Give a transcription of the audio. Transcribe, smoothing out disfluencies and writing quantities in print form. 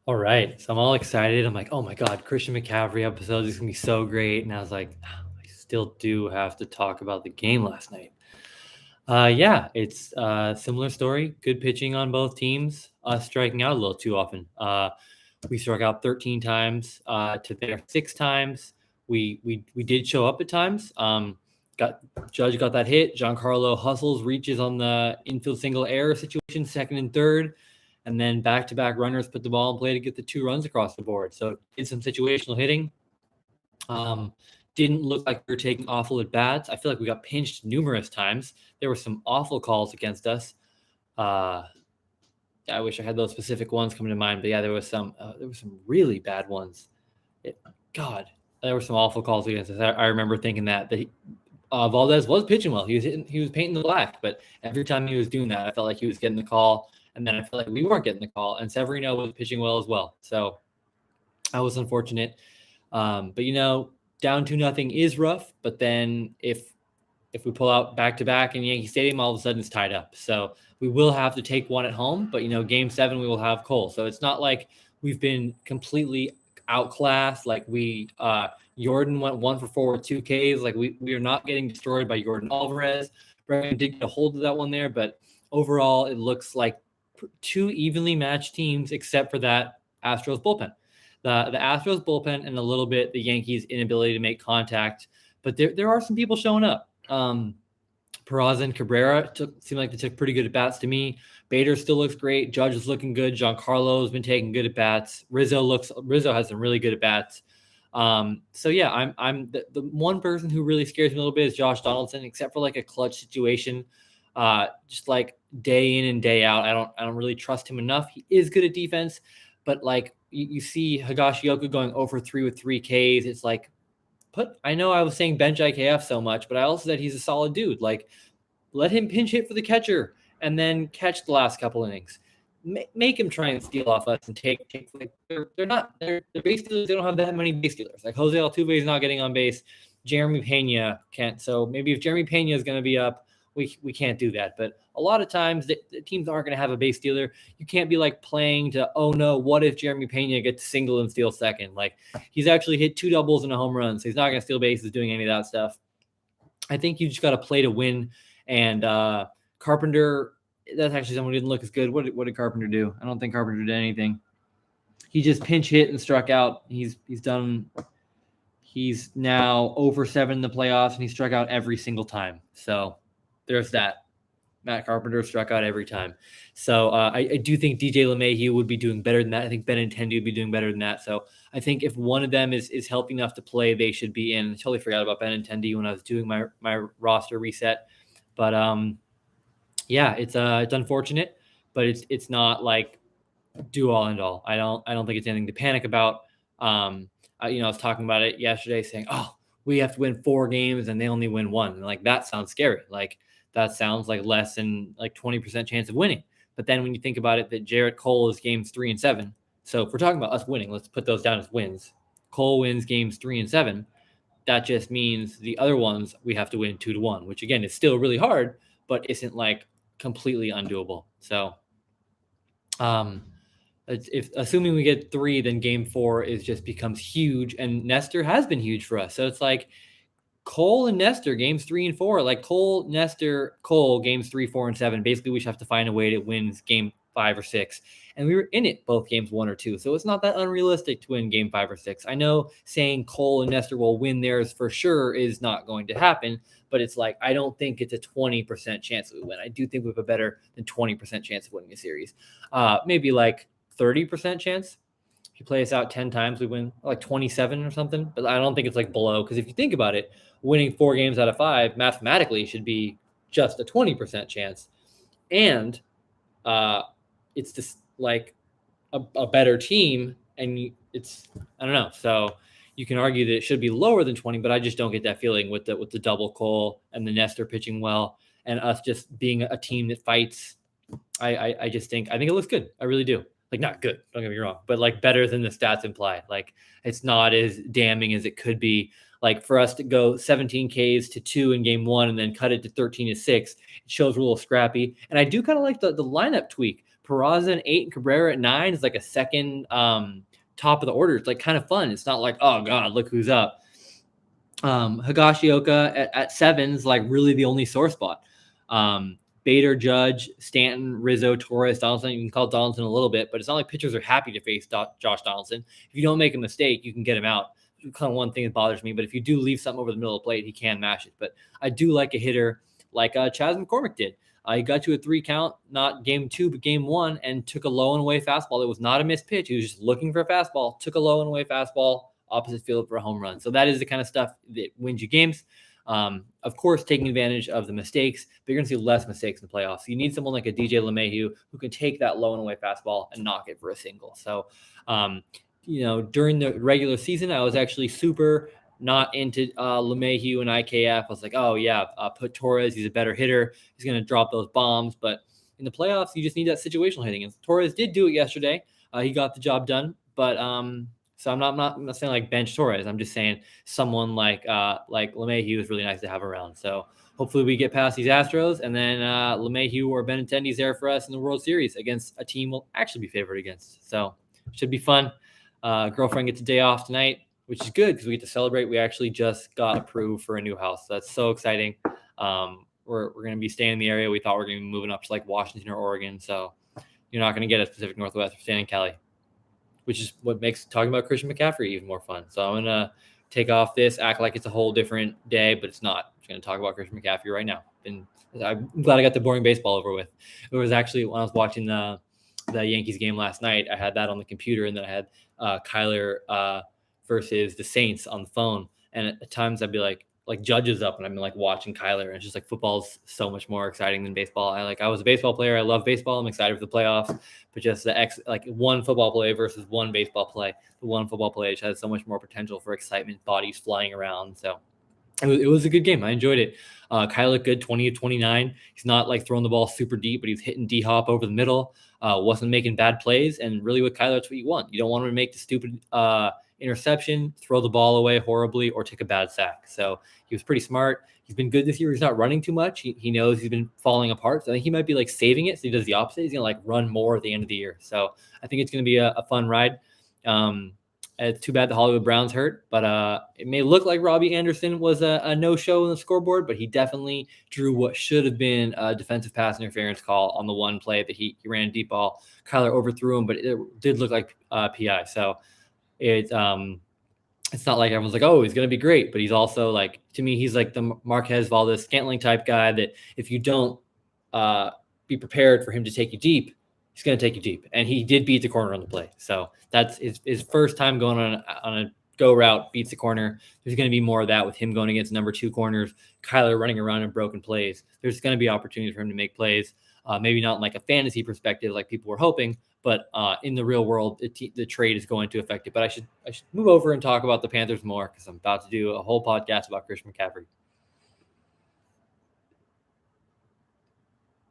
All right. So I'm all excited. I'm like, oh my God, Christian McCaffrey episode is going to be so great. And I was like, I still do have to talk about the game last night. Yeah, it's a similar story. Good pitching on both teams, striking out a little too often. We struck out 13 times to their 6 times. We did show up at times. Got Judge got that hit. Giancarlo hustles, reaches on the infield single error situation, second and third, and then back-to-back runners put the ball in play to get the 2 runs across the board. So did some situational hitting. Um, didn't look like we were taking awful at bats. I feel like we got pinched numerous times. There were some awful calls against us. I wish I had those specific ones coming to mind, but yeah, there was some really bad ones. God, there were some awful calls against us. I remember thinking that Valdez was pitching well. He was painting the black, but every time he was doing that, I felt like he was getting the call, and then I felt like we weren't getting the call, and Severino was pitching well as well. So I was unfortunate. But down 2-0 is rough. But then if we pull out back-to-back in Yankee Stadium, all of a sudden it's tied up. So we will have to take one at home. But Game 7 we will have Cole. So it's not like we've been completely outclassed. Like Jordan went 1-for-4 with 2 Ks. Like we are not getting destroyed by Jordan Alvarez. Bregman did get a hold of that one there, but overall it looks like 2 evenly matched teams, except for that Astros bullpen. The Astros bullpen and a little bit the Yankees' inability to make contact. But there are some people showing up. Peraza and Cabrera seem like they took pretty good at bats to me. Bader still looks great. Judge is looking good. Giancarlo has been taking good at bats. Rizzo has some really good at bats. So yeah, I'm the one person who really scares me a little bit is Josh Donaldson, except for like a clutch situation. Just like day in and day out, I don't really trust him enough. He is good at defense, but like you see Higashioka going over 3 with 3 Ks. It's like, I know I was saying bench IKF so much, but I also said he's a solid dude. Like, let him pinch hit for the catcher and then catch the last couple innings. Make him try and steal off us and take like they're base stealers. They don't have that many base stealers. Like Jose Altuve is not getting on base. Jeremy Pena can't. So maybe if Jeremy Pena is going to be up, we can't do that. But a lot of times the teams aren't going to have a base stealer. You can't be like playing to, oh no, what if Jeremy Pena gets single and steal second? Like he's actually hit 2 doubles and a home run, so he's not going to steal bases doing any of that stuff. I think you just got to play to win. And Carpenter, that's actually someone who didn't look as good. What did Carpenter do? I don't think Carpenter did anything. He just pinch hit and struck out. He's now over 7 in the playoffs, and he struck out every single time. So there's that. Matt Carpenter struck out every time. So I do think DJ LeMahieu would be doing better than that. I think Benintendi would be doing better than that. So I think if one of them is healthy enough to play, they should be in. I totally forgot about Benintendi when I was doing my roster reset. But yeah, it's unfortunate, but it's not like do all and all. I don't think it's anything to panic about. I was talking about it yesterday, saying, "Oh, we have to win 4 games and they only win 1." And like that sounds scary. Like that sounds like less than like 20% chance of winning. But then when you think about it, that Jarrett Cole is games 3 and 7. So if we're talking about us winning, let's put those down as wins. Cole wins games 3 and 7. That just means the other ones we have to win 2-1, which again is still really hard, but isn't like completely undoable. So if assuming we get 3, then game 4 becomes huge, and Nestor has been huge for us. So it's like Cole and Nestor games 3 and 4, like Cole, Nestor, Cole games 3, 4, and 7. Basically, we should have to find a way to win game 5 or 6. And we were in it both games 1 or 2. So it's not that unrealistic to win game 5 or 6. I know saying Cole and Nestor will win theirs for sure is not going to happen, but it's like, I don't think it's a 20% chance that we win. I do think we have a better than 20% chance of winning a series. Maybe like 30% chance. If you play us out 10 times, we win like 27 or something. But I don't think it's like below, because if you think about it, winning 4 games out of 5 mathematically should be just a 20% chance. And it's just like a better team, and I don't know. So you can argue that it should be lower than 20, but I just don't get that feeling with the double Cole and the Nestor pitching well and us just being a team that fights. I think it looks good. I really do. Like, not good, don't get me wrong, but like better than the stats imply. Like it's not as damning as it could be. Like for us to go 17 Ks to 2 in game 1 and then cut it to 13 to 6, it shows we're a little scrappy. And I do kind of like the lineup tweak. Peraza at 8 and Cabrera at 9 is like a second top of the order. It's like kind of fun. It's not like, oh God, look who's up. Higashioka at 7 is like really the only sore spot. Bader, Judge, Stanton, Rizzo, Torres, Donaldson. You can call Donaldson a little bit, but it's not like pitchers are happy to face Josh Donaldson. If you don't make a mistake, you can get him out. Kind of one thing that bothers me, but if you do leave something over the middle of the plate, he can mash it. But I do like a hitter like Chas McCormick did. He got to a 3 count, not game 2, but game 1, and took a low and away fastball. It was not a missed pitch. He was just looking for a fastball, took a low and away fastball, opposite field for a home run. So that is the kind of stuff that wins you games. Of course, taking advantage of the mistakes, but you're going to see less mistakes in the playoffs. You need someone like a DJ LeMahieu who can take that low and away fastball and knock it for a single. So, during the regular season, I was actually super not into LeMahieu and IKF. I was like, oh yeah, put Torres. He's a better hitter. He's going to drop those bombs. But in the playoffs, you just need that situational hitting. And Torres did do it yesterday. He got the job done. But so I'm not saying like bench Torres. I'm just saying someone like LeMahieu is really nice to have around. So hopefully we get past these Astros, and then LeMahieu or Benintendi's there for us in the World Series against a team we'll actually be favored against. So should be fun. Girlfriend gets a day off tonight, which is good because we get to celebrate. We actually just got approved for a new house. So that's so exciting. We're going to be staying in the area. We thought we were going to be moving up to like Washington or Oregon. So you're not going to get a Pacific Northwest. We're staying in Cali, which is what makes talking about Christian McCaffrey even more fun. So I'm going to take off this, act like it's a whole different day, but it's not. I'm just going to talk about Christian McCaffrey right now. And I'm glad I got the boring baseball over with. It was actually when I was watching the Yankees game last night, I had that on the computer, and then I had Kyler versus the Saints on the phone. And at times I'd be like Judges up, and I'm like watching Kyler, and it's just like football's so much more exciting than baseball. I was a baseball player. I love baseball. I'm excited for the playoffs, but just like one football play versus one baseball play. The one football play just has so much more potential for excitement, bodies flying around. So it was a good game. I enjoyed it. Kyler looked good, 20 of 29. He's not like throwing the ball super deep, but he's hitting D-hop over the middle. Wasn't making bad plays. And really with Kyler, that's what you want. You don't want him to make the stupid interception, throw the ball away horribly, or take a bad sack. So he was pretty smart. He's been good this year. He's not running too much. He knows he's been falling apart. So I think he might be like saving it. So he does the opposite. He's going to like run more at the end of the year. So I think it's going to be a fun ride. It's too bad the Hollywood Browns hurt, but it may look like Robbie Anderson was a no-show on the scoreboard, but he definitely drew what should have been a defensive pass interference call on the one play that he ran a deep ball. Kyler overthrew him, but it did look like PI. So it's not like everyone's like, oh, he's going to be great, but he's also like, to me, he's like the Marquez Valdez Scantling type guy that if you don't be prepared for him to take you deep, he's going to take you deep. And he did beat the corner on the play. So that's his first time going on a go route, beats the corner. There's going to be more of that with him going against number 2 corners, Kyler running around in broken plays. There's going to be opportunities for him to make plays. Maybe not in like a fantasy perspective like people were hoping, but in the real world, the trade is going to affect it. But I should move over and talk about the Panthers more because I'm about to do a whole podcast about Christian McCaffrey.